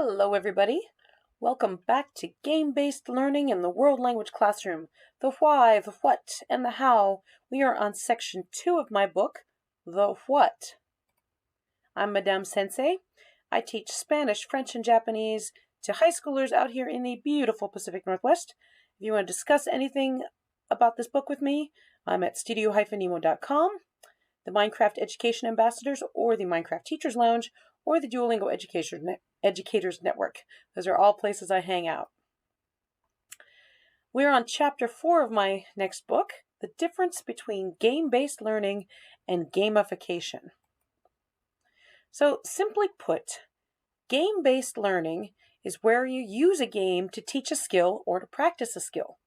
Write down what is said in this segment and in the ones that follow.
Hello, everybody. Welcome back to Game-Based Learning in the World Language Classroom. The why, the what, and the how. We are on section 2 of my book, The What. I'm Madame Sensei. I teach Spanish, French, and Japanese to high schoolers out here in the beautiful Pacific Northwest. If you want to discuss anything about this book with me, I'm at studio-nemo.com, the Minecraft Education Ambassadors, or the Minecraft Teachers Lounge, or the Duolingo Educators Network. Those are all places I hang out. We're on chapter 4 of my next book, The Difference Between Game-Based Learning and Gamification. So simply put, game-based learning is where you use a game to teach a skill or to practice a skill.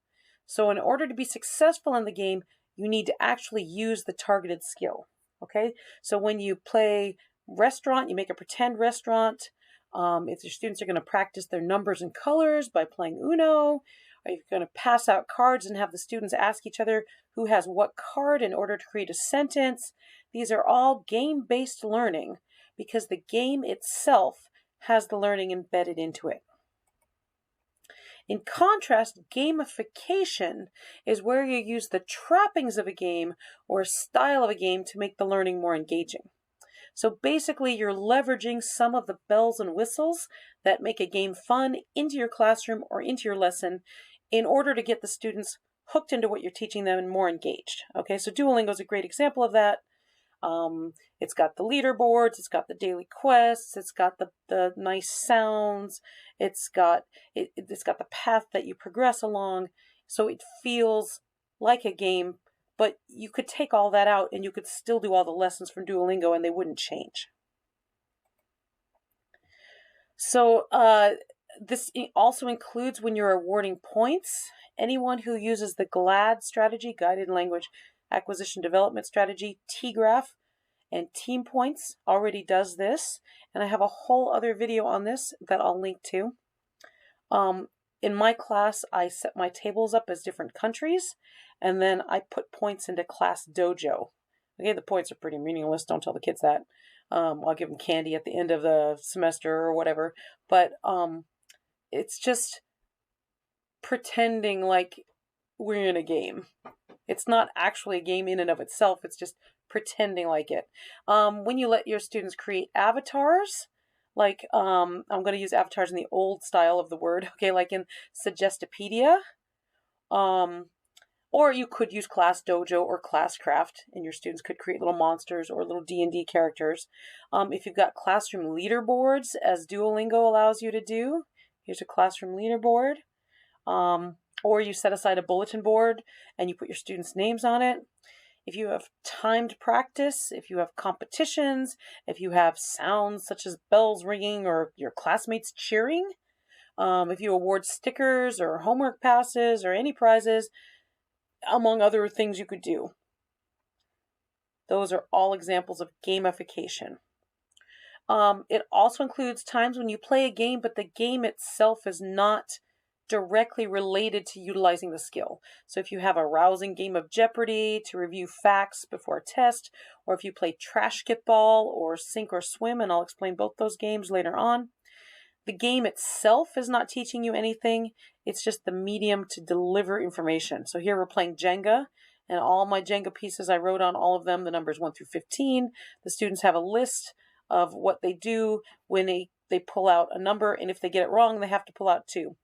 So in order to be successful in the game, you need to actually use the targeted skill. Okay? So when you play restaurant, you make a pretend restaurant. If your students are going to practice their numbers and colors by playing Uno, or you're going to pass out cards and have the students ask each other who has what card in order to create a sentence. These are all game-based learning because the game itself has the learning embedded into it. In contrast, gamification is where you use the trappings of a game or a style of a game to make the learning more engaging. So basically, you're leveraging some of the bells and whistles that make a game fun into your classroom or into your lesson in order to get the students hooked into what you're teaching them and more engaged. Okay, so Duolingo is a great example of that. It's got the leaderboards, it's got the daily quests, it's got the nice sounds, it's got the path that you progress along, so it feels like a game. But you could take all that out and you could still do all the lessons from Duolingo and they wouldn't change. So this also includes when you're awarding points. Anyone who uses the GLAD strategy, Guided Language Acquisition Development Strategy, TGRAPH, and Team Points already does this. And I have a whole other video on this that I'll link to. In my class, I set my tables up as different countries, and then I put points into Class Dojo. Okay, the points are pretty meaningless. Don't tell the kids that. I'll give them candy at the end of the semester or whatever. But it's just pretending like we're in a game. It's not actually a game in and of itself. It's just pretending like it. When you let your students create avatars, like I'm going to use avatars in the old style of the word, okay, like in Suggestopedia, or you could use Class Dojo or Classcraft, and your students could create little monsters or little D&D characters. If you've got classroom leaderboards, as Duolingo allows you to do, here's a classroom leaderboard, or you set aside a bulletin board and you put your students' names on it. If you have timed practice, if you have competitions, if you have sounds such as bells ringing or your classmates cheering, if you award stickers or homework passes or any prizes, among other things you could do. Those are all examples of gamification. It also includes times when you play a game, but the game itself is not directly related to utilizing the skill. So if you have a rousing game of Jeopardy to review facts before a test, or if you play trash skitball or sink or swim, and I'll explain both those games later on, the game itself is not teaching you anything. It's just the medium to deliver information. So here we're playing Jenga, and all my Jenga pieces, I wrote on all of them the numbers 1 through 15. The students have a list of what they do when they pull out a number, and if they get it wrong, they have to pull out 2.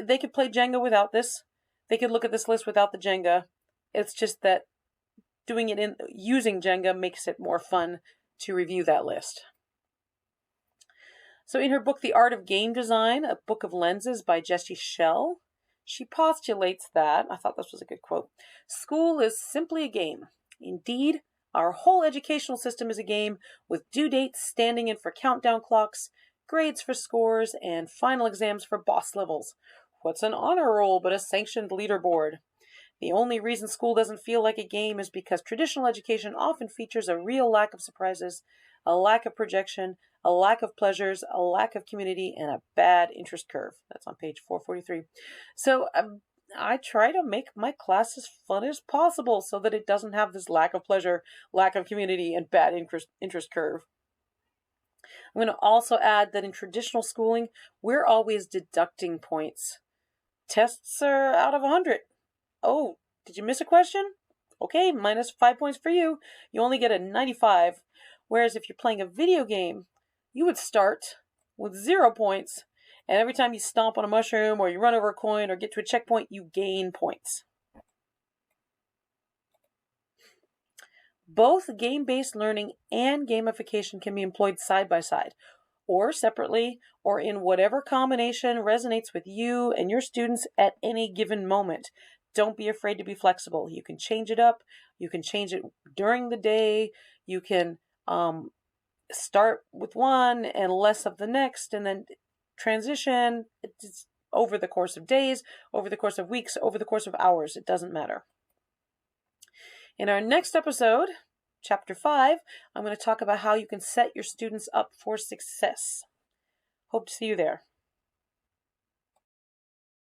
They could play Jenga without this. They could look at this list without the Jenga. It's just that doing it using Jenga makes it more fun to review that list. So in her book, The Art of Game Design, A Book of Lenses by Jessie Schell, she postulates that, I thought this was a good quote, school is simply a game. Indeed, our whole educational system is a game with due dates standing in for countdown clocks, grades for scores, and final exams for boss levels. What's an honor roll but a sanctioned leaderboard? The only reason school doesn't feel like a game is because traditional education often features a real lack of surprises, a lack of projection, a lack of pleasures, a lack of community, and a bad interest curve. That's on page 443. So I try to make my class as fun as possible so that it doesn't have this lack of pleasure, lack of community, and bad interest curve. I'm going to also add that in traditional schooling, we're always deducting points. Tests are out of 100. Oh, did you miss a question? Okay, minus 5 points for you. You only get a 95. Whereas if you're playing a video game, you would start with 0 points. And every time you stomp on a mushroom or you run over a coin or get to a checkpoint, you gain points. Both game-based learning and gamification can be employed side by side, or separately, or in whatever combination resonates with you and your students at any given moment. Don't be afraid to be flexible. You can change it up. You can change it during the day. You can start with one and less of the next, and then transition. It's over the course of days, over the course of weeks, over the course of hours. It doesn't matter. In our next episode, Chapter 5, I'm going to talk about how you can set your students up for success. Hope to see you there.